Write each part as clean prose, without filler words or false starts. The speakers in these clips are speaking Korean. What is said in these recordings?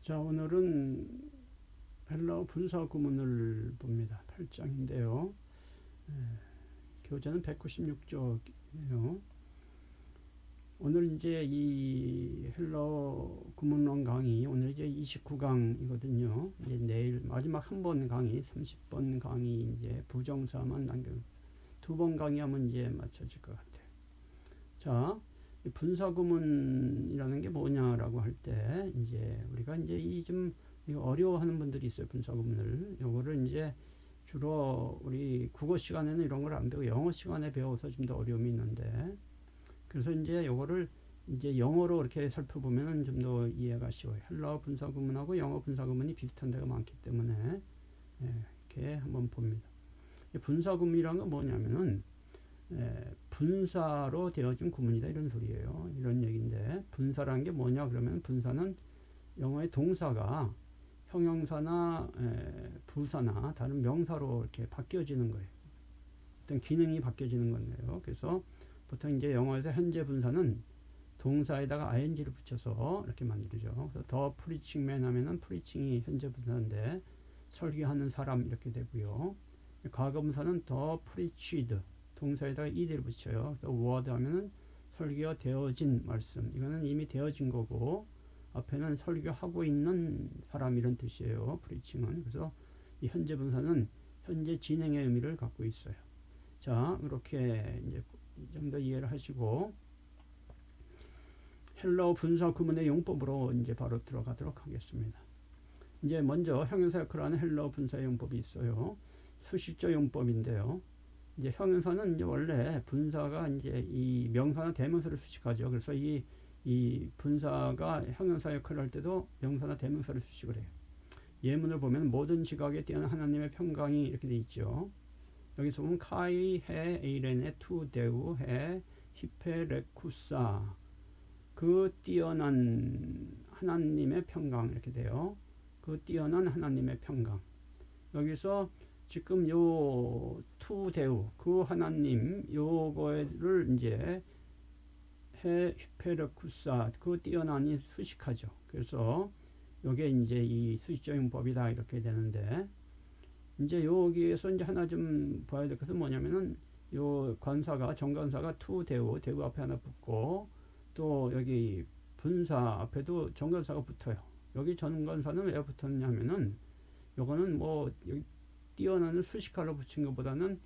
자, 오늘은 헬라어 분사 구문을 봅니다. 8장인데요. 교재는 196쪽이에요. 오늘 이제 이 헬라어 구문론 강의, 오늘 이제 29강이거든요. 이제 내일 마지막 한 번 강의, 30번 강의 이제 부정사만 남겨, 2번 강의하면 이제 맞춰질 것 같아요. 자, 분사 구문이라는 게 뭐냐라고 할 때, 이제 우리가 이제 이거 어려워하는 분들이 있어요. 분사 구문을. 요거를 이제 주로 우리 국어 시간에는 이런 걸 안 배우고 영어 시간에 배워서 좀 더 어려움이 있는데, 그래서 이제 요거를 이제 영어로 이렇게 살펴보면 좀 더 이해가 쉬워요. 헬라어 분사 구문하고 영어 분사 구문이 비슷한 데가 많기 때문에, 이렇게 한번 봅니다. 분사 구문이란 건 뭐냐면은, 분사로 되어진 구문이다 이런 소리예요. 이런 얘기인데, 분사라는 게 뭐냐 그러면, 분사는 영어의 동사가 형용사나 부사나 다른 명사로 이렇게 바뀌어지는 거예요. 어떤 기능이 바뀌어지는 건데요. 그래서 보통 이제 영어에서 현재 분사는 동사에다가 ing를 붙여서 이렇게 만들죠. 그래서 더 프리칭맨 하면은 프리칭이 현재 분사인데 설교하는 사람 이렇게 되고요. 과거 분사는 더 preached 동사에다가 ed를 붙여요. 그래서 word 하면은 설교되어진 말씀. 이거는 이미 되어진 거고 앞에는 설교하고 있는 사람 이런 뜻이에요. preaching은. 그래서 이 현재 분사는 현재 진행의 의미를 갖고 있어요. 자, 이렇게 이제 좀 더 이해를 하시고 헬라어 분사 구문의 용법으로 이제 바로 들어가도록 하겠습니다. 이제 먼저 형용사 역할을 하는 헬라어 분사 용법이 있어요. 수식조 용법인데요. 이제 형용사는 이제 원래 분사가 이제 이 명사나 대명사를 수식하죠. 그래서 이 분사가 형용사 역할을 할 때도 명사나 대명사를 수식을 해요. 예문을 보면 모든 지각에 뛰어난 하나님의 평강이 이렇게 돼 있죠. 여기서 보면 카이 해 에이렌의 투 데우 해 히페레쿠사 그 뛰어난 하나님의 평강 이렇게 돼요. 그 뛰어난 하나님의 평강. 여기서 지금 요 투데우 그 하나님 요거를 이제 해 히페레쿠사 그 뛰어난이 수식하죠. 그래서 요게 이제 이 수식적인 법이다 이렇게 되는데 이제 여기에서 이제 하나 좀 봐야 될 것은 뭐냐면은 요 관사가 정관사가 투데우 대우 앞에 하나 붙고 또 여기 분사 앞에도 정관사가 붙어요. 여기 정관사는 왜 붙었냐면은 요거는 뭐 여기 뛰어나는 수식하로 붙인 것보다는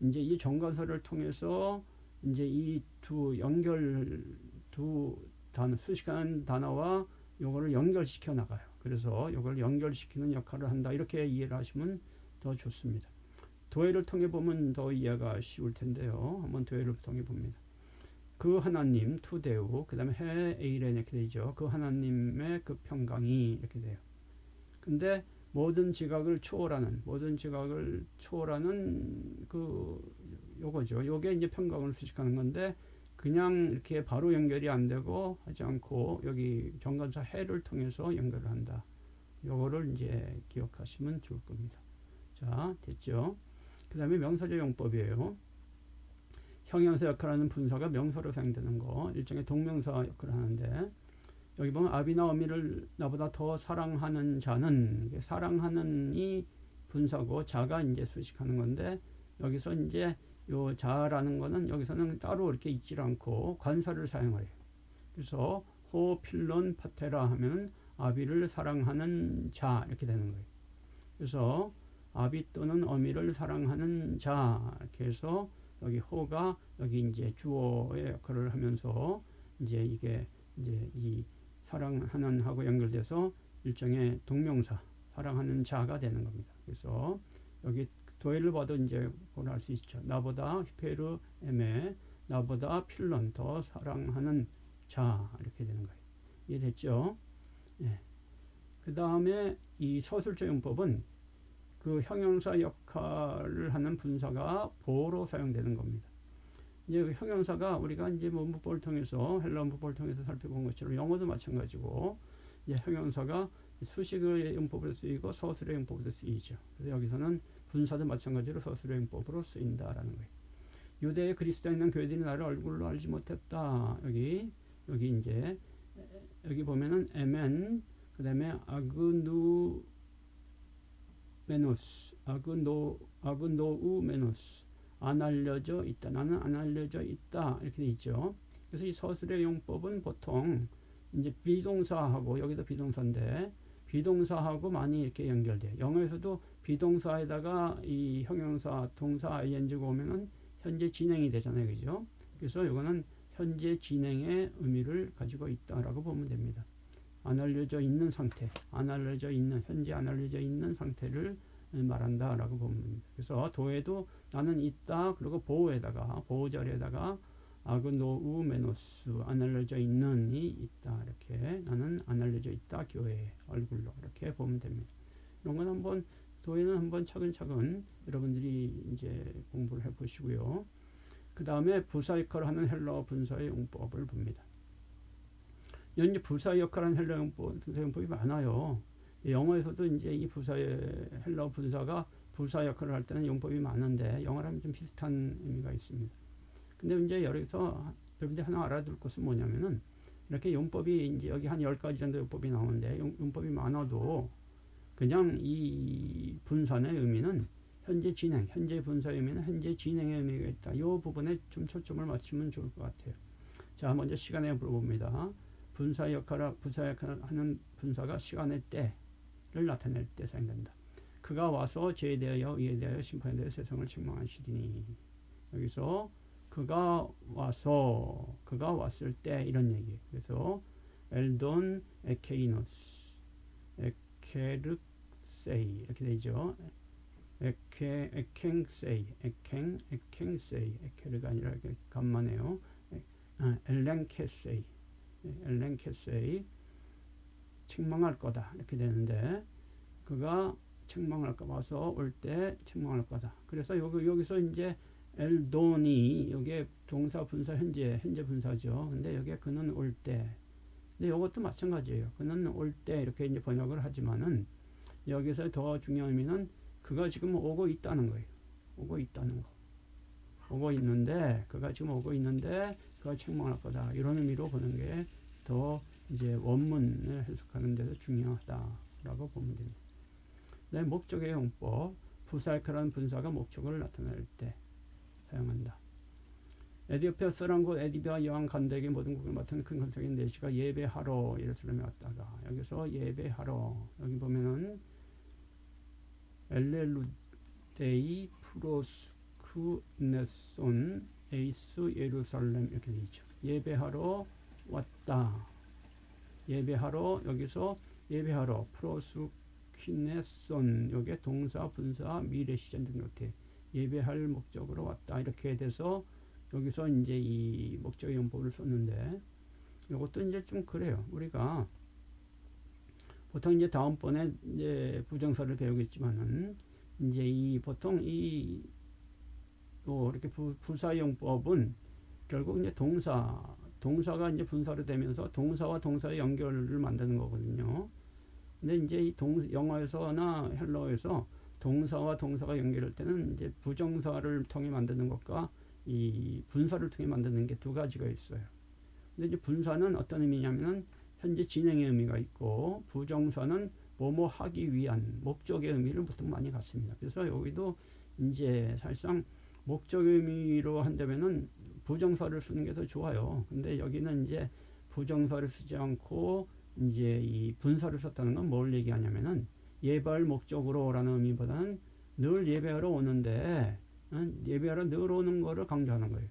이제 이 정관사를 통해서 이제 이 두 단어 수식하는 단어와 요거를 연결시켜 나가요. 그래서 요걸 연결시키는 역할을 한다. 이렇게 이해를 하시면 더 좋습니다. 도해를 통해 보면 더 이해가 쉬울 텐데요. 한번 도해를 통해 봅니다. 그 하나님 투데우 그 다음에 해 에이렌 이렇게 되죠. 그 하나님의 그 평강이 이렇게 돼요. 근데 모든 지각을 초월하는 그 요거죠. 요게 이제 평강을 수식하는 건데 그냥 이렇게 바로 연결이 안 되고 하지 않고 여기 정관사 해를 통해서 연결을 한다. 요거를 이제 기억하시면 좋을 겁니다. 자, 됐죠? 그 다음에 명사적 용법이에요. 형용사 역할을 하는 분사가 명사로 사용되는 거, 일종의 동명사 역할을 하는데, 여기 보면 아비나 어미를 나보다 더 사랑하는 자는, 사랑하는 이 분사고, 자가 이제 수식하는 건데, 여기서 이제 요 자라는 거는 여기서는 따로 이렇게 있지 않고 관사를 사용해요. 그래서 호 필론 파테라 하면 아비를 사랑하는 자 이렇게 되는 거예요. 그래서 아비 또는 어미를 사랑하는 자 이렇게 해서 여기 호가 여기 이제 주어의 역할을 하면서 이제 이게 이제 이 사랑하는 하고 연결돼서 일종의 동명사 사랑하는 자가 되는 겁니다. 그래서 여기 도해를 봐도 이제 그걸 알 수 있죠. 나보다 히페르 에메 나보다 필론 더 사랑하는 자 이렇게 되는 거예요. 이해됐죠? 예. 그 다음에 이 서술적 용법은 그 형용사 역할을 하는 분사가 보로 사용되는 겁니다. 이제 그 형용사가 우리가 이제 뭐 문법을 통해서 헬라어 문법을 통해서 살펴본 것처럼 영어도 마찬가지고 이제 형용사가 수식의 용법으로 쓰이고 서술의 용법으로 쓰이죠. 그래서 여기서는 분사도 마찬가지로 서술의 용법으로 쓰인다라는 거예요. 유대의 그리스도에 있는 교회들이 나를 얼굴로 알지 못했다. 여기 이제 여기 보면은 에멘 그 다음에 아그노우메노스 안 알려져 있다. 나는 안 알려져 있다. 이렇게 돼 있죠. 그래서 이 서술의 용법은 보통 이제 비동사하고 여기도 비동사인데 비동사하고 많이 이렇게 연결돼. 영어에서도 비동사에다가 이 형용사, 동사, ing가 오면은 현재 진행이 되잖아요, 그죠? 그래서 이거는 현재 진행의 의미를 가지고 있다라고 보면 됩니다. 안 알려져 있는 상태, 안 알려져 있는, 현재 안 알려져 있는 상태를 말한다라고 보면 됩니다. 그래서 도에도 나는 있다, 그리고 보호에다가, 보호절에다가 아그노우메노스, 안 알려져 있는이 있다. 이렇게 나는 안 알려져 있다, 교회에, 얼굴로. 이렇게 보면 됩니다. 이런 건 한번, 도에는 한번 차근차근 여러분들이 이제 공부를 해 보시고요. 그 다음에 부사 역할을 하는 헬러 분사의 용법을 봅니다. 이제 부사 역할을 하는 헬러 분사 용법이 많아요. 영어에서도 이제 이 부사의 헬러 분사가 부사 역할을 할 때는 용법이 많은데 영어랑 좀 비슷한 의미가 있습니다. 근데 이제 여기서 여러분들 하나 알아둘 것은 뭐냐면은 이렇게 용법이 이제 여기 한 10가지 정도 용법이 나오는데 용법이 많아도 그냥 이 분사의 의미는 현재 진행, 현재 분사의 의미는 현재 진행의 의미가 있다. 이 부분에 좀 초점을 맞추면 좋을 것 같아요. 자, 먼저 시간에 물어봅니다. 부사 역할을 하는 분사가 시간의 때를 나타낼 때 사용된다. 그가 와서 죄에 대하여, 의에 대하여, 심판에 대하여 세상을 책망하시리니. 여기서 그가 와서, 그가 왔을 때 이런 얘기예요. 그래서 엘돈 에케이노스, 에케르세이 이렇게 되죠. 에캥세이, 에케르가 아니라 간만에요. 엘렌케세이, 책망할 거다 이렇게 되는데 그가 책망할 거 와서 올 때 책망할 거다. 그래서 여기서 이제 엘돈이 여기에 동사 분사 현재 분사죠. 근데 여기에 그는 올 때. 근데 이것도 마찬가지예요. 그는 올 때 이렇게 이제 번역을 하지만은 여기서 더 중요한 의미는 그가 지금 오고 있다는 거예요. 오고 있다는 거. 오고 있는데 그가 지금 오고 있는데 그가 책망할 거다. 이런 의미로 보는 게 더 이제 원문을 해석하는 데서 중요하다라고 보면 됩니다. 네, 목적의 용법. 부사역할하는 분사가 목적을 나타낼 때 사용한다. 에디오피아 서란 곳 에디비와 여왕 간다에게 모든 국을 맡은 큰 권세인 내시가 예배하러 예루살렘에 왔다가 여기서 예배하러 여기 보면은 엘렐루데이 프로스쿠네손 에이스 예루살렘 이렇게 되어 있죠. 예배하러 왔다. 예배하러 여기서 예배하러 프로스쿠네손 여기에 동사 분사 미래 시제 등 이렇게 예배할 목적으로 왔다 이렇게 돼서 여기서 이제 이 목적의 용법을 썼는데 이것도 이제 좀 그래요. 우리가 보통 이제 다음번에 이제 부정사를 배우겠지만은 이제 이 보통 이 이렇게 부사 용법은 결국 이제 동사가 이제 분사로 되면서 동사와 동사의 연결을 만드는 거거든요. 근데 이제 이 영어에서나 헬러에서 동사와 동사가 연결할 때는 이제 부정사를 통해 만드는 것과 이 분사를 통해 만드는 게 두 가지가 있어요. 근데 이제 분사는 어떤 의미냐면은 현재 진행의 의미가 있고 부정사는 뭐뭐 하기 위한 목적의 의미를 보통 많이 갖습니다. 그래서 여기도 이제 사실상 목적의 의미로 한다면은 부정사를 쓰는 게 더 좋아요. 근데 여기는 이제 부정사를 쓰지 않고 이제 이 분사를 썼다는 건 뭘 얘기하냐면은 예배할 목적으로라는 의미보다는 늘 예배하러 오는데 예배하러 늘 오는 거를 강조하는 거예요.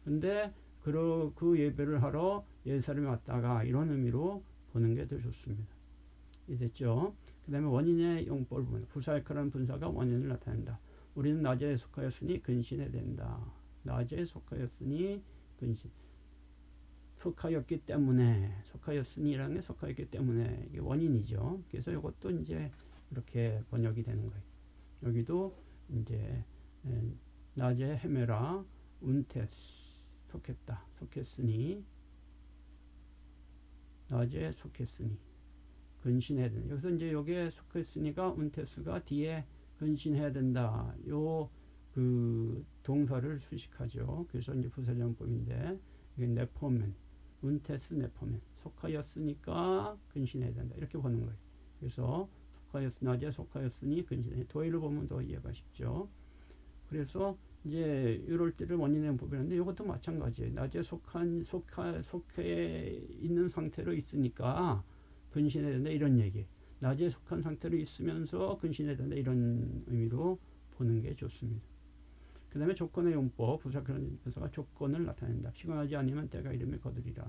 근데 그 예배를 하러 예루살렘에 왔다가 이런 의미로 보는 게 더 좋습니다. 이해됐죠? 그 다음에 원인의 용법을 보면 부사역할하는 분사가 원인을 나타낸다. 우리는 낮에 속하였으니 근신해야 된다. 낮에 속하였으니 근신. 속하였기 때문에 속하였으니라는 게 속하였기 때문에 이게 원인이죠. 그래서 이것도 이제 이렇게 번역이 되는 거예요. 여기도 이제 낮에 헤메라 운테스 속했다. 속했으니 낮에 속했으니 근신해야 된다. 여기서 이제 여기에 속했으니가 운테스가 뒤에 근신해야 된다. 요 그 동사를 수식하죠. 그래서 이제 부사정법인데 이게 네포멘 운테스 네포멘 속하였으니까 근신해야 된다 이렇게 보는 거예요. 그래서 낮에 속하였으니 근신해. 도의를 보면 더 이해가 쉽죠. 그래서 이제 이럴 때를 원인의 법이라는데 이것도 마찬가지예요. 낮에 속해 있는 상태로 있으니까 근신해야 된다 이런 얘기. 낮에 속한 상태로 있으면서 근신해야 된다 이런 의미로 보는 게 좋습니다. 그 다음에 조건의 용법, 부사그런 부사가 조건을 나타낸다. 피곤하지 않으면 때가 이름에 거두리라.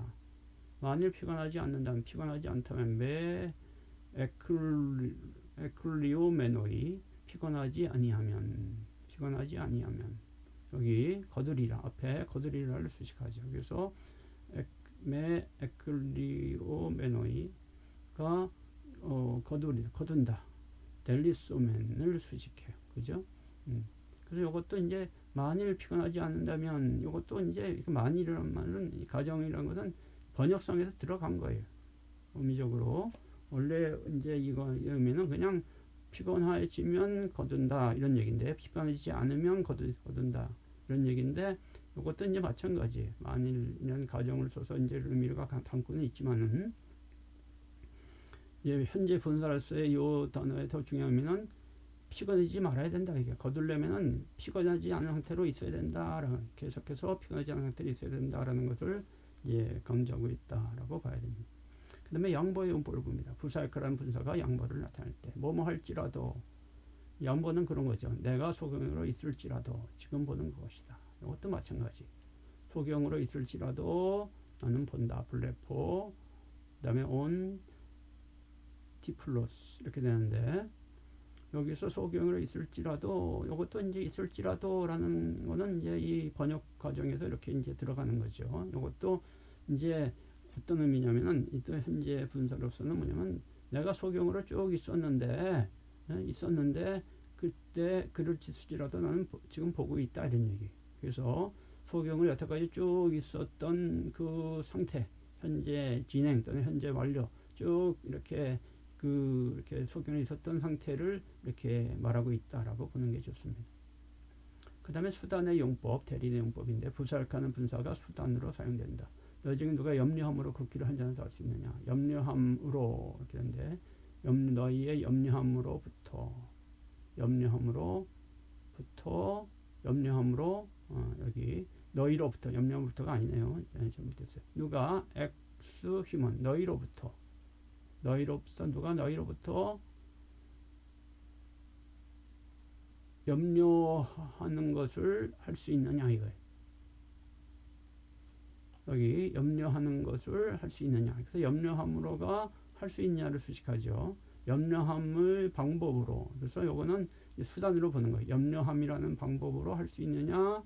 만일 피곤하지 않는다면, 피곤하지 않다면 매 에클리오메노이 피곤하지 아니하면 여기 거두리라 앞에 거두리라를 수식하죠. 그래서 매 에클리오메노이가 거둔다. 델리소멘을 수식해요. 그죠? 그래서 이것도 이제 만일 피곤하지 않는다면 이것도 이제 만일이라는 말은 가정이라는 것은 번역성에서 들어간 거예요. 의미적으로 원래 이제 이거 의미는 그냥 피곤해지면 거둔다 이런 얘기인데 피곤하지 않으면 거둔다 이런 얘기인데 이것도 이제 마찬가지. 만일이라는 가정을 써서 이제 의미가 담고는 있지만은 이제 현재 분사로서의 이 단어의 더 중요한 의미는 피곤하지 말아야 된다. 이게 거두려면은 피곤하지 않은 상태로 있어야 된다. 계속해서 피곤하지 않은 상태로 있어야 된다라는 것을 이제 강조하고 있다라고 봐야 됩니다. 그 다음에 양보의 용법을 봅니다. 부사역할한 분사가 양보를 나타낼 때 뭐뭐 할지라도 양보는 그런 거죠. 내가 소경으로 있을지라도 지금 보는 것이다. 이것도 마찬가지. 소경으로 있을지라도 나는 본다. 블레포 그 다음에 온 디플로스 이렇게 되는데 여기서 소경으로 있을지라도 이것도 이제 있을지라도라는 거는 이제 이 번역 과정에서 이렇게 이제 들어가는 거죠. 이것도 이제 어떤 의미냐면은 또 현재 분사로서는 뭐냐면 내가 소경으로 쭉 있었는데 그때 그를 지수지라도 나는 지금 보고 있다 이런 얘기. 그래서 소경을 여태까지 쭉 있었던 그 상태, 현재 진행 또는 현재 완료 쭉 이렇게 이렇게 소견에 있었던 상태를 이렇게 말하고 있다라고 보는 게 좋습니다. 그 다음에 수단의 용법, 대리의 용법인데 부사역하는 분사가 수단으로 사용된다. 너 중에 누가 염려함으로 그 길을 한잔 할 수 있느냐? 염려함으로 이렇게 되는데 너희의 염려함으로 여기 너희로부터 염려함으로부터가 아니네요. 잘못됐어요. 누가 엑스 휴먼 너희로부터 누가 너희로부터 염려하는 것을 할 수 있느냐 이거예요. 여기 염려하는 것을 할 수 있느냐. 그래서 염려함으로가 할 수 있냐를 수식하죠. 염려함을 방법으로. 그래서 요거는 수단으로 보는 거예요. 염려함이라는 방법으로 할 수 있느냐.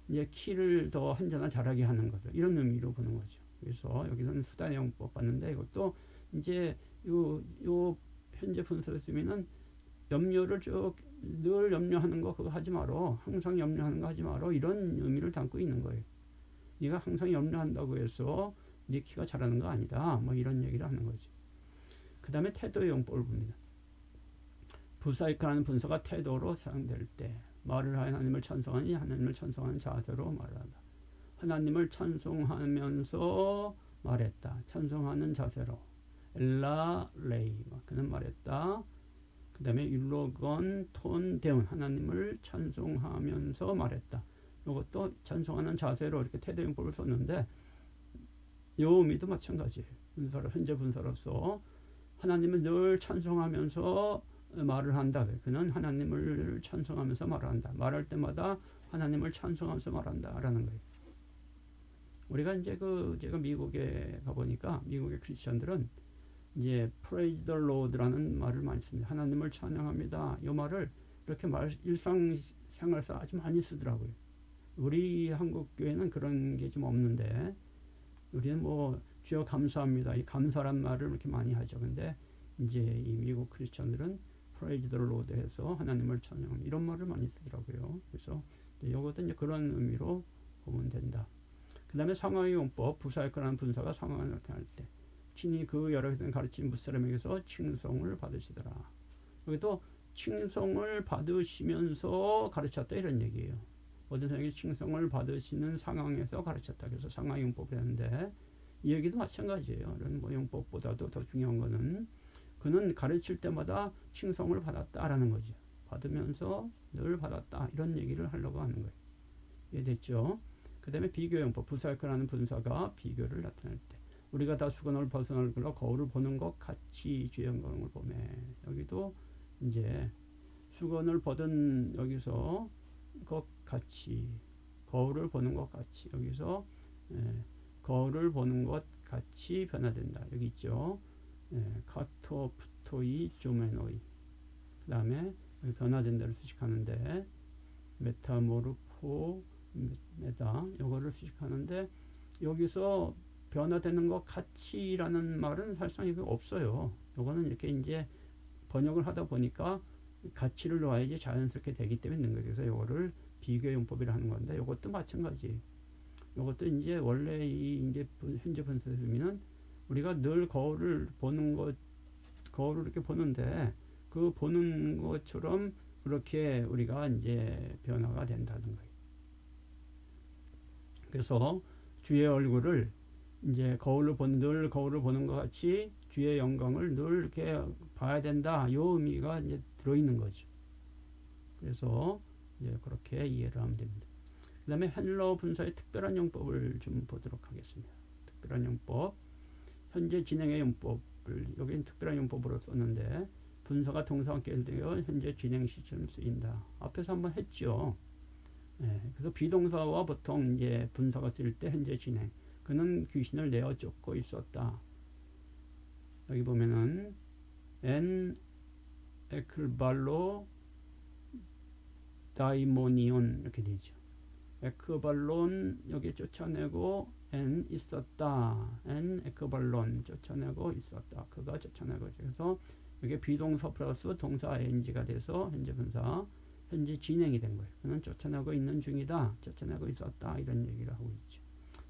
이제 키를 더 한자나 잘하게 하는 거죠. 이런 의미로 보는 거죠. 그래서 여기서는 수단의 용법 봤는데 이것도 이제 요 현재 분사를 쓰면은 염려를 늘 염려하는 거 그거 하지 마라. 항상 염려하는 거 하지 마라. 이런 의미를 담고 있는 거예요. 네가 항상 염려한다고 해서 네 키가 자라는 거 아니다. 뭐 이런 얘기를 하는 거죠. 그 다음에 태도의 용법을 봅니다. 부사역하는 분사가 태도로 사용될 때 말을 하여 하나님을 찬송하니 하나님을 찬송하는 자세로 말한다. 하나님을 찬송하면서 말했다. 찬송하는 자세로. 엘라 레이 그는 말했다. 그 다음에 율로건 톤 데운 하나님을 찬송하면서 말했다. 이것도 찬송하는 자세로 이렇게 태도용법을 썼는데 이 의미도 마찬가지예요. 현재 분사로서 하나님을 늘 찬송하면서 말을 한다. 그는 하나님을 찬송하면서 말한다. 말할 때마다 하나님을 찬송하면서 말한다라는 거예요. 우리가 이제 제가 미국에 가보니까 미국의 크리스천들은 이제 praise the Lord라는 말을 많이 씁니다. 하나님을 찬양합니다. 이 말을 이렇게 일상생활에서 아주 많이 쓰더라고요. 우리 한국 교회는 그런 게 좀 없는데 우리는 뭐 주여 감사합니다. 이 감사란 말을 이렇게 많이 하죠. 근데 이제 이 미국 크리스천들은 praise the Lord 해서 하나님을 찬양합니다. 이런 말을 많이 쓰더라고요. 그래서 이것도 이제 그런 의미로 보면 된다. 그 다음에 상황의 용법, 부사역하는 분사가 상황을 나타낼 때 친히 그 여러 회사는 가르친 무사람에게서 칭송을 받으시더라. 여기도 칭송을 받으시면서 가르쳤다 이런 얘기예요. 모든 사람에게 칭송을 받으시는 상황에서 가르쳤다. 그래서 상황의 용법을 했는데 이 얘기도 마찬가지예요. 이런 뭐 용법보다도 더 중요한 거는 그는 가르칠 때마다 칭송을 받았다라는 거죠. 받으면서 늘 받았다 이런 얘기를 하려고 하는 거예요. 이해됐죠? 그 다음에 비교용법, 부사역하는 분사가 비교를 나타낼 때 우리가 다 수건을 벗은 얼굴로 거울을 보는 것 같이 주의 영광을 보매. 여기도 이제 수건을 벗은 여기서 것 같이 거울을 보는 것 같이 여기서 거울을 보는 것 같이 변화된다. 여기 있죠. 카토프토이 조메노이. 그 다음에 변화된다를 수식하는데 메타모르포 메다 요거를 수식하는데 여기서 변화되는 것 같이라는 말은 사실상 이거 없어요. 요거는 이렇게 이제 번역을 하다 보니까 가치를 놓아야지 자연스럽게 되기 때문에 있는 거예요. 그래서 요거를 비교용법이라 하는 건데 요것도 마찬가지. 요것도 이제 원래 이 이제 현재 분사의 의미는 우리가 늘 거울을 보는 것, 거울을 이렇게 보는데 그 보는 것처럼 그렇게 우리가 이제 변화가 된다는 거예요. 그래서 주의 얼굴을 이제 늘 거울을 보는 것 같이 주의 영광을 늘 이렇게 봐야 된다. 요 의미가 이제 들어있는 거죠. 그래서 이제 그렇게 이해를 하면 됩니다. 그 다음에 헬러 분사의 특별한 용법을 좀 보도록 하겠습니다. 특별한 용법, 현재 진행의 용법을 여기는 특별한 용법으로 썼는데 분사가 동사와 연결되어 현재 진행 시처럼 쓰인다. 앞에서 한번 했죠. 그래서 비동사와 보통 이제 분사가 쓸 때 현재 진행. 그는 귀신을 내어 쫓고 있었다. 여기 보면은 엔 에클발로 다이모니온 이렇게 되죠. 에크발론 여기 쫓아내고 엔 있었다. 엔 에크발론 쫓아내고 있었다. 그가 쫓아내고 있어요. 그래서 이게 비동사 플러스 동사 ing가 돼서 현재 분사 현재 진행이 된 거예요. 그는 쫓아내고 있는 중이다. 쫓아내고 있었다. 이런 얘기를 하고 있죠.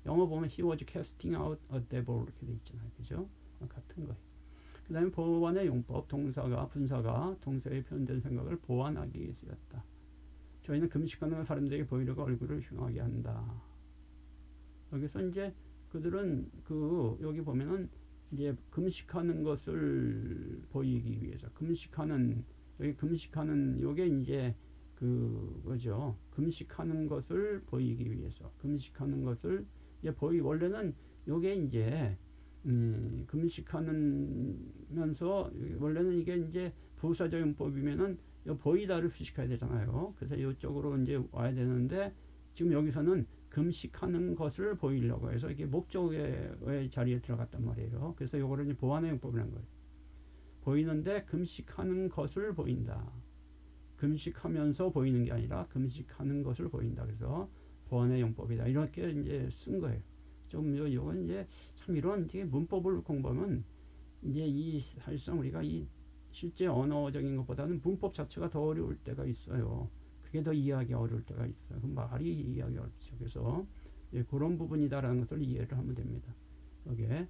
영어 보면 he was casting out a devil 이렇게 돼 있잖아요. 그죠? 같은 거예요. 그 다음에 보완의 용법, 분사가 동사에 표현된 생각을 보완하기 위해 쓰였다. 저희는 금식하는 사람들에게 보이려고 얼굴을 흉하게 한다. 여기서 이제 그들은 여기 보면은 이제 금식하는 것을 보이기 위해서 여기 금식하는 요게 이제 그거죠. 금식하는 것을 보이기 위해서 금식하는 것을 이제 원래는 요게 이제 금식하면서 원래는 이게 이제 부사적 용법이면은 보이다를 수식해야 되잖아요. 그래서 이쪽으로 이제 와야 되는데 지금 여기서는 금식하는 것을 보이려고 해서 이게 목적의 자리에 들어갔단 말이에요. 그래서 이거를 이제 보완의 용법이라는 거예요. 보이는데 금식하는 것을 보인다. 금식하면서 보이는 게 아니라 금식하는 것을 보인다. 그래서 보완의 용법이다. 이렇게 이제 쓴 거예요. 좀 이건 이제 참 이런 이제 문법을 공부하면 이제 사실상 우리가 이 실제 언어적인 것보다는 문법 자체가 더 어려울 때가 있어요. 그게 더 이해하기 어려울 때가 있어요. 그 말이 이해하기 어렵죠. 그래서 그런 부분이다라는 것을 이해를 하면 됩니다. 여기에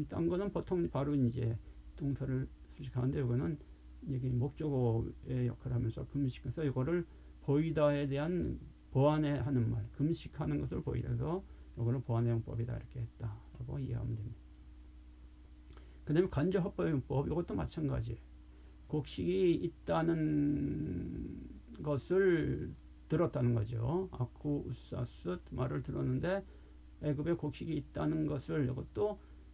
딴 거는 보통 바로 이제 동사를 수식하는데 이거는 이게 목적어의 역할을 하면서 금식해서 이거를 보이다에 대한 보완에 하는 말, 금식하는 것을 보이다. 그래서 이거는 보완의 용법이다 이렇게 했다라고 이해하면 됩니다. 그 다음에 간접 합법의 용법, 이것도 마찬가지예요. 곡식이 있다는 것을 들었다는 거죠. 아쿠우사스 말을 들었는데 애굽에 곡식이 있다는 것을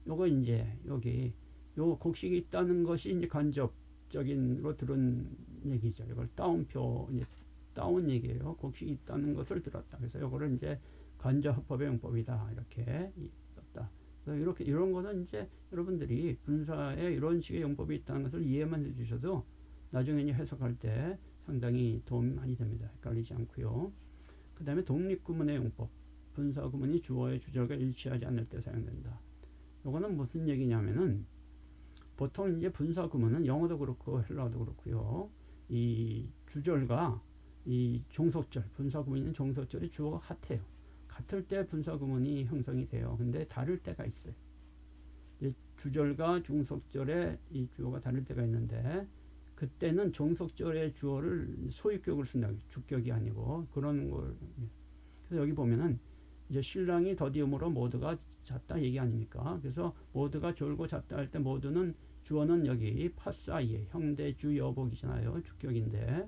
요거 이제 여기 요 곡식이 있다는 것이 이제 간접적인로 들은 얘기죠. 이걸 따옴표 이제 따온 얘기예요. 곡식이 있다는 것을 들었다. 그래서 요거를 이제 간접 합법의 용법이다 이렇게 썼다. 이렇게 이런 거는 이제 여러분들이 분사에 이런 식의 용법이 있다는 것을 이해만 해주셔도 나중에 이제 해석할 때 상당히 도움이 많이 됩니다. 헷갈리지 않고요. 그 다음에 독립구문의 용법. 분사 구문이 주어의 주절과 일치하지 않을 때 사용된다. 이거는 무슨 얘기냐면은 보통 이제 분사 구문은 영어도 그렇고 헬라어도 그렇고요. 이 주절과 이 종속절, 분사 구문인 종속절이 주어가 같아요. 같을 때 분사 구문이 형성이 돼요. 근데 다를 때가 있어요. 주절과 종속절의 이 주어가 다를 때가 있는데 그때는 종속절의 주어를 소유격을 쓴다. 주격이 아니고 그런 걸. 그래서 여기 보면은 이제 신랑이 더디움으로 모두가 잤다 얘기 아닙니까? 그래서 모두가 졸고 잤다 할 때 모두는 주어는 여기 파사이에 형대 주 여복이잖아요. 주격인데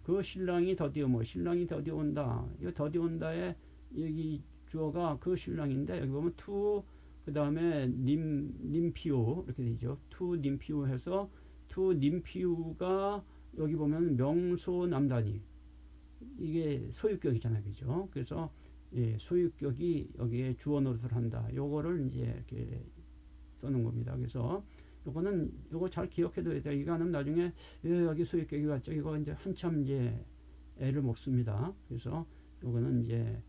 그 신랑이 더디어 신랑이 더디어 온다. 이 더디어 온다에 여기 주어가 그 신랑인데 여기 보면 투 그 다음에 님피우 이렇게 되죠. 투 님피우 해서 투 님피우가 여기 보면 명소 남단이 이게 소유격이잖아요. 그죠? 그래서 예, 소유격이 여기에 주어 노릇을 한다. 요거를 이제 이렇게 써놓은 겁니다. 그래서 요거는 요거 잘 기억해둬야 돼요. 이거 하면 나중에 여기 소유격이 왔죠. 이거 이제 한참 이제 애를 먹습니다. 그래서 요거는 이제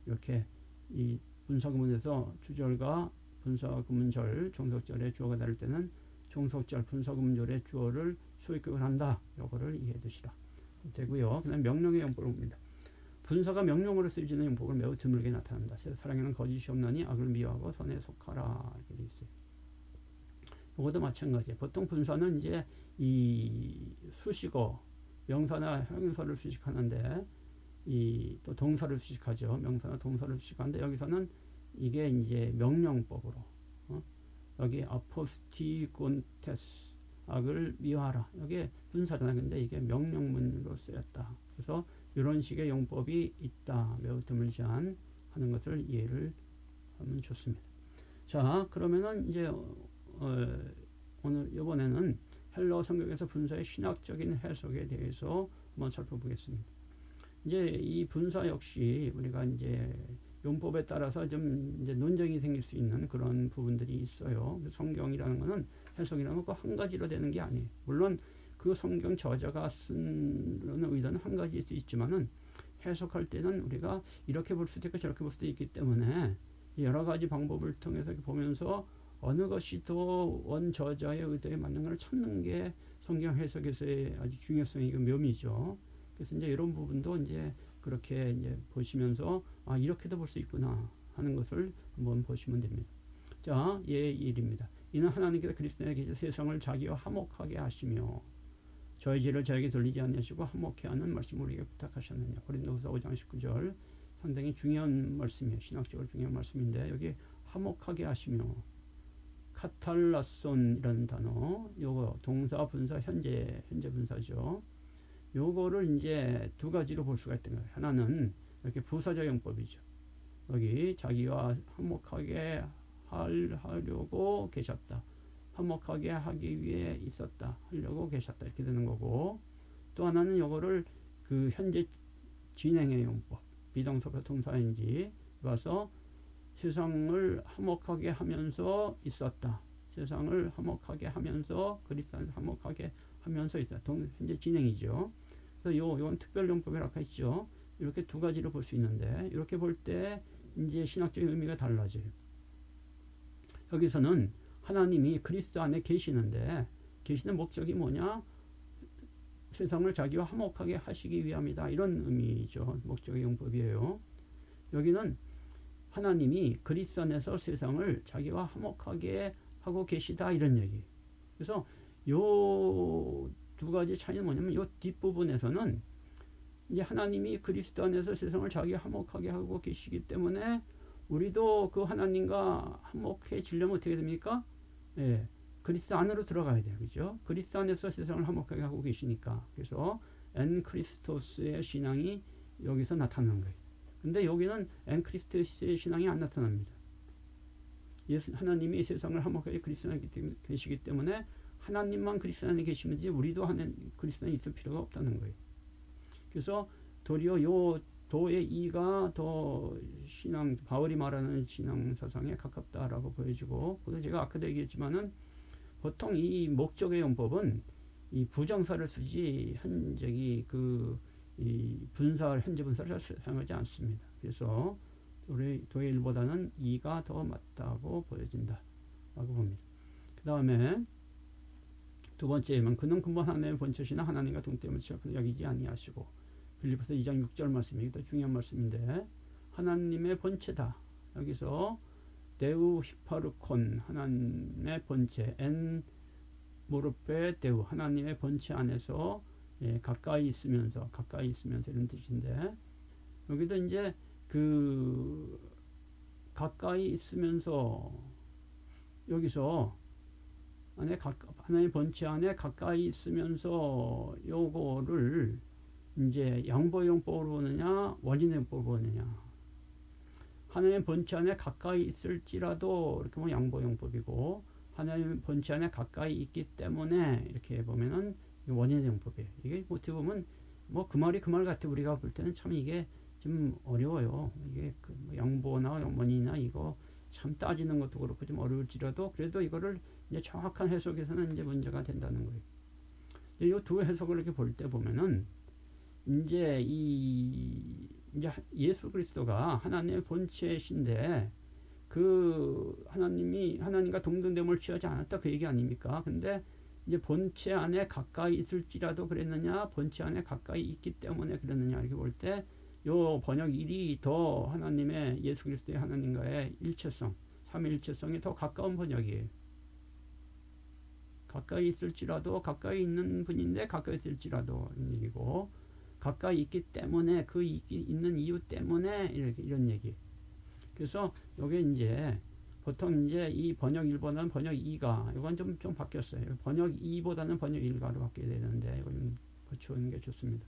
이렇게 이 분사구문에서 주절과 분사구문절 종속절의 주어가 다를 때는 종속절 분사구문절의 주어를 소유격을 한다. 요거를 이해해 두시라 되고요. 그다음 명령의 용법을 봅니다. 분사가 명령으로 쓰여지는 용법을 매우 드물게 나타난다. 사랑에는 거짓이 없나니 악을 미워하고 선에 속하라 이렇게 돼 있어요. 이것도 마찬가지예요. 보통 분사는 이제 이 수식어, 명사나 형용사를 수식하는데 이 또 동사를 수식하죠. 명사나 동사를 수식하는데 여기서는 이게 이제 명령법으로 여기 아포스티곤테스 악을 미워하라. 여기 분사잖아요. 근데 이게 명령문으로 쓰였다. 그래서 이런 식의 용법이 있다. 매우 드물지한 하는 것을 이해를 하면 좋습니다. 자, 그러면은 이제 오늘 이번에는 헬러 성경에서 분사의 신학적인 해석에 대해서 한번 살펴보겠습니다. 이제 이 분사 역시 우리가 이제 용법에 따라서 좀 이제 논쟁이 생길 수 있는 그런 부분들이 있어요. 성경이라는 것은 해석이라는 거 한 가지로 되는 게 아니에요. 물론 그 성경 저자가 쓴 의도는 한 가지일 수 있지만은 해석할 때는 우리가 이렇게 볼 수도 있고 저렇게 볼 수도 있기 때문에 여러 가지 방법을 통해서 보면서 어느 것이 더 원 저자의 의도에 맞는 걸 찾는 게 성경 해석에서의 아주 중요성이고 묘미죠. 그래서 이제 이런 부분도 이제 그렇게 이제 보시면서 아 이렇게도 볼 수 있구나 하는 것을 한번 보시면 됩니다. 자, 예 1입니다. 이는 하나님께서 그리스도 안에 계셔 세상을 자기와 화목하게 하시며 저희 죄를 저에게 돌리지 않으시고 화목케 하는 말씀을 우리에게 부탁하셨느냐. 고린도후서 5장 19절 상당히 중요한 말씀이에요. 신학적으로 중요한 말씀인데 여기 화목하게 하시며 카탈라손이라는 단어 요거 동사 분사 현재 분사죠. 요거를 이제 두 가지로 볼 수가 있던 거예요. 하나는 이렇게 부사적 용법이죠. 여기 자기와 화목하게 하려고 계셨다. 화목하게 하기 위해 있었다. 하려고 계셨다. 이렇게 되는 거고 또 하나는 요거를 그 현재 진행의 용법 비동사가 동사인지 와서 세상을 화목하게 하면서 있었다. 세상을 화목하게 하면서 그리스도 안에서 화목하게 하면서 있었다. 현재 진행이죠. 그래서 요건 특별용법이라고 하시죠. 이렇게 두 가지로 볼 수 있는데 이렇게 볼 때 이제 신학적인 의미가 달라져요. 여기서는 하나님이 그리스도 안에 계시는데 계시는 목적이 뭐냐? 세상을 자기와 화목하게 하시기 위함이다. 이런 의미죠. 목적의 용법이에요. 여기는 하나님이 그리스도 안에서 세상을 자기와 화목하게 하고 계시다. 이런 얘기. 그래서 요 두 가지 차이는 뭐냐면 요 뒷부분에서는 이제 하나님이 그리스도 안에서 세상을 자기와 화목하게 하고 계시기 때문에 우리도 그 하나님과 화목해지려면 어떻게 됩니까? 예, 그리스도 안으로 들어가야 돼요. 그죠? 그리스도 안에서 세상을 화목하게 하고 계시니까. 그래서 엔 크리스토스의 신앙이 여기서 나타나는 거예요. 근데 여기는 엔 크리스토스의 신앙이 안 나타납니다. 하나님이 세상을 화목하게 그리스도 안에 계시기 때문에 하나님만 그리스도 안에 계시면지 우리도 그리스도 안에 있을 필요가 없다는 거예요. 그래서 도리어 요 도의 이가 더 신앙 바울이 말하는 신앙 사상에 가깝다라고 보여지고 그래서 제가 아까도 얘기했지만은 보통 이 목적의 용법은 이 부정사를 쓰지 현재기 이 분사 현재 분사를 사용하지 않습니다. 그래서 도의 일보다는 이가 더 맞다고 보여진다라고 봅니다. 그 다음에 두 번째는 그는 근본 하나님의 본체시나 하나님과 동tem을 여기지 아니하시고 빌립보서 2장 6절 말씀이 더 중요한 말씀인데 하나님의 본체다. 여기서 데우 히파르콘 하나님의 본체 엔 모르페 데우 하나님의 본체 안에서 가까이 있으면서 이런 뜻인데 여기도 이제 그 가까이 있으면서 여기서 하나의 본체 안에 가까이 있으면서 요거를 이제 양보용법으로 보느냐 원인용법으로 보느냐. 하나의 본체 안에 가까이 있을지라도 이렇게 보면 양보용법이고, 하나의 본체 안에 가까이 있기 때문에 이렇게 보면은 원인용법이에요. 이게 어떻게 보면 뭐 그 말이 그 말 같아. 우리가 볼 때는 참 이게 좀 어려워요. 이게 그 양보나 원인이나 이거 참 따지는 것도 그렇고 좀 어려울지라도 그래도 이거를 이제 정확한 해석에서는 이제 문제가 된다는 거예요. 이 두 해석을 이렇게 볼 때 보면은 이제 이제 예수 그리스도가 하나님의 본체이신데 그 하나님과 동등됨을 취하지 않았다 그 얘기 아닙니까? 근데 이제 본체 안에 가까이 있을지라도 그랬느냐, 본체 안에 가까이 있기 때문에 그랬느냐 이렇게 볼 때 요 번역 1이 더 하나님의 예수 그리스도의 하나님과의 일체성, 삼위일체성이 더 가까운 번역이에요. 가까이 있을지라도 가까이 있는 분인데 가까이 있을지라도 얘기고, 가까이 있기 때문에 그 있는 이유 때문에 이런 얘기. 그래서 요게 이제 보통 이제 이 번역 1보다는 번역 2가 이건 좀 바뀌었어요. 번역 2보다는 번역 1가로 바뀌어야 되는데 이거 좀 고치는 게 좋습니다.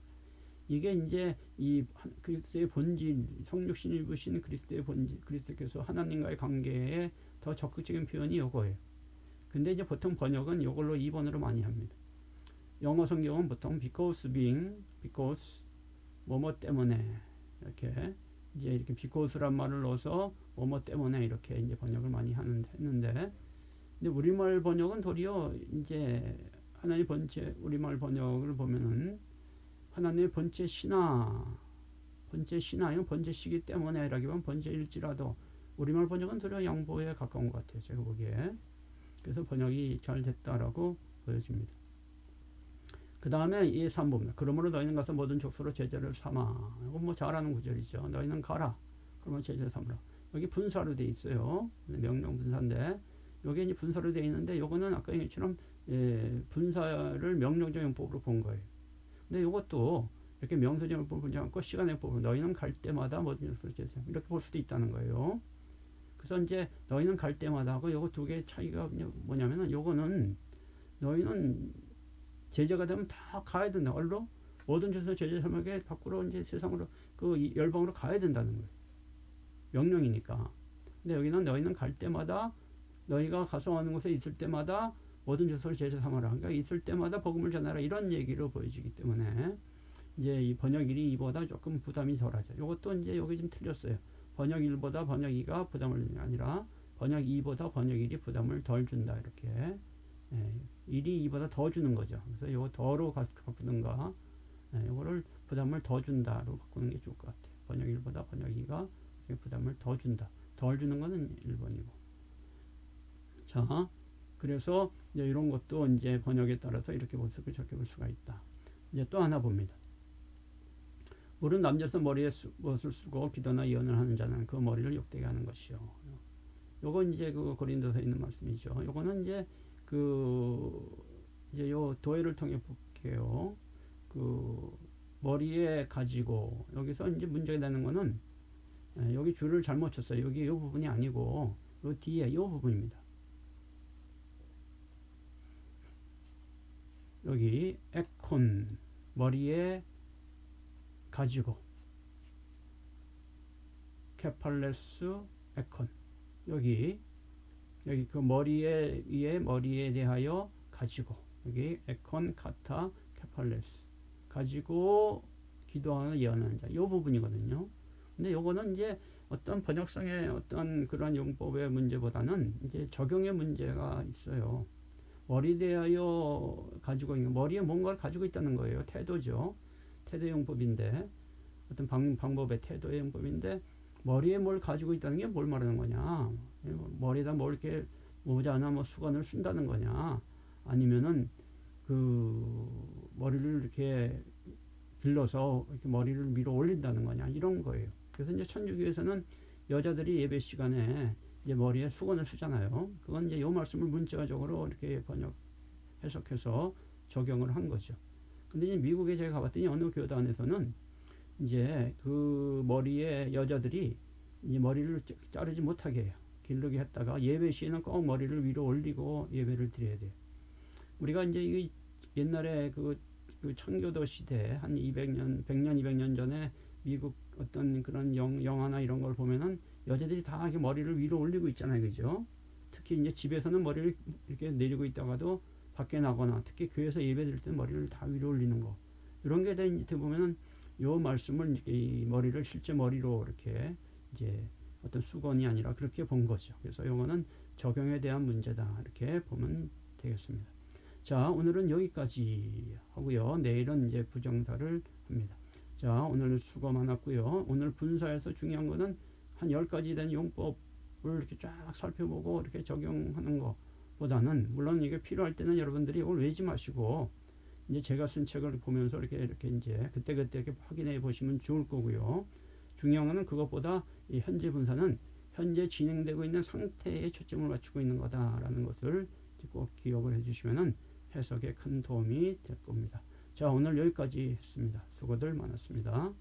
이게 이제 이 그리스도의 본질, 성육신 입으신 그리스도의 본질, 그리스도께서 하나님과의 관계에 더 적극적인 표현이 요거예요. 근데 이제 보통 번역은 요걸로 2번으로 많이 합니다. 영어 성경은 보통 because 뭐뭐 때문에 이렇게 이제 이렇게 because란 말을 넣어서 뭐뭐 때문에 이렇게 이제 번역을 많이 했는데, 근데 우리말 번역은 도리어 이제 하나님의 본체 우리말 번역을 보면은 하나님의 본체 신화 이건 본체시기 때문에라기보다는 본체일지라도 우리말 번역은 도리어 양보에 가까운 것 같아요. 제가 보기에. 그래서 번역이 잘 됐다라고 보여집니다. 그 다음에 이 3부입니다. 그러므로 너희는 가서 모든 족속으로 제자를 삼아. 이건 뭐 잘 아는 구절이죠. 너희는 가라. 그러면 제자를 삼으라. 여기 분사로 되어 있어요. 명령 분사인데, 여기 이제 분사로 되어 있는데, 요거는 아까 얘기처럼 분사를 명령적 용법으로 본 거예요. 근데 요것도 이렇게 명사적 용법을 보지 않고 시간의 용법으로 너희는 갈 때마다 모든 족속으로 제자 이렇게 볼 수도 있다는 거예요. 그래서 이제 너희는 갈 때마다 하고 요거 두 개의 차이가 뭐냐면은 요거는 너희는 제자가 되면 다 가야 된다. 얼로 모든 죄에서 제자 삼에게 밖으로 이제 세상으로 그 열방으로 가야 된다는 거예요. 명령이니까. 근데 여기는 너희는 갈 때마다 너희가 가서 어느 곳에 있을 때마다 모든 죄에서 제자 삼아라. 그러니까 있을 때마다 복음을 전하라 이런 얘기로 보여지기 때문에 이제 이 번역 1이 2보다 조금 부담이 덜하죠. 이것도 이제 여기 좀 틀렸어요. 번역 1보다 번역 2가 부담을 주는 게 아니라 번역 2보다 번역 1이 부담을 덜 준다 이렇게. 1이 2보다 더 주는 거죠. 그래서 이거 더로 바꾸든가 이거를 부담을 더 준다로 바꾸는 게 좋을 것 같아요. 번역 1보다 번역 2가 부담을 더 준다. 덜 주는 거는 1번이고. 자, 그래서 이제 이런 것도 이제 번역에 따라서 이렇게 볼 수가 저렇게 볼 수가 있다. 이제 또 하나 봅니다. 물은 남자서 머리에 무엇을 쓰고 기도나 예언을 하는 자는 그 머리를 욕되게 하는 것이요. 요거 이제 그 고린도서에 있는 말씀이죠. 요거는 이제 이제 요 도해를 통해 볼게요. 머리에 가지고, 여기서 이제 문제가 되는 거는, 여기 줄을 잘못 쳤어요. 여기 요 부분이 아니고, 요 뒤에 요 부분입니다. 여기, 에콘, 머리에 가지고, 케팔레스, 에콘. 여기 그 머리에 대하여 가지고, 여기 에콘 카타 케팔레스 가지고 기도하는 예언하는 자, 이 부분이거든요. 근데 요거는 이제 어떤 번역상의 어떤 그런 용법의 문제보다는 이제 적용의 문제가 있어요. 머리에 대하여 가지고 있는, 머리에 뭔가를 가지고 있다는 거예요. 태도죠. 태도 용법인데, 어떤 방법의 태도의 용법인데, 머리에 뭘 가지고 있다는 게 뭘 말하는 거냐? 머리에다 뭐 이렇게 모자나 뭐 수건을 쓴다는 거냐? 아니면은 머리를 이렇게 길러서 이렇게 머리를 밀어 올린다는 거냐? 이런 거예요. 그래서 이제 천주교에서는 여자들이 예배 시간에 이제 머리에 수건을 쓰잖아요. 그건 이제 요 말씀을 문자적으로 이렇게 해석해서 적용을 한 거죠. 근데 이제 미국에 제가 가봤더니 어느 교단에서는 이제 그 머리에 여자들이 이 머리를 자르지 못하게 해요. 기르게 했다가 예배 시에는 꼭 머리를 위로 올리고 예배를 드려야 돼요. 우리가 이제 이 옛날에 그 청교도 시대 한 200년, 100년, 200년 전에 미국 어떤 그런 영화나 이런 걸 보면은 여자들이 다 이렇게 머리를 위로 올리고 있잖아요. 그죠? 특히 이제 집에서는 머리를 이렇게 내리고 있다가도 밖에 나거나 특히 교회에서 예배 드릴 때 머리를 다 위로 올리는 거. 이런 게 보면은 요 말씀을 이 머리를 실제 머리로 이렇게 이제 어떤 수건이 아니라 그렇게 본 거죠. 그래서 요거는 적용에 대한 문제다. 이렇게 보면 되겠습니다. 자, 오늘은 여기까지 하고요. 내일은 이제 부정사를 합니다. 자, 오늘 수고 많았고요. 오늘 분사에서 중요한 거는 한 10가지 된 용법을 이렇게 쫙 살펴보고 이렇게 적용하는 것보다는 물론 이게 필요할 때는 여러분들이 이걸 외지 마시고 이제 제가 쓴 책을 보면서 이렇게 이제 그때그때 이렇게 확인해 보시면 좋을 거고요. 중요한 거는 그것보다 이 현재 분사는 현재 진행되고 있는 상태에 초점을 맞추고 있는 거다라는 것을 꼭 기억을 해주시면은 해석에 큰 도움이 될 겁니다. 자, 오늘 여기까지 했습니다. 수고들 많았습니다.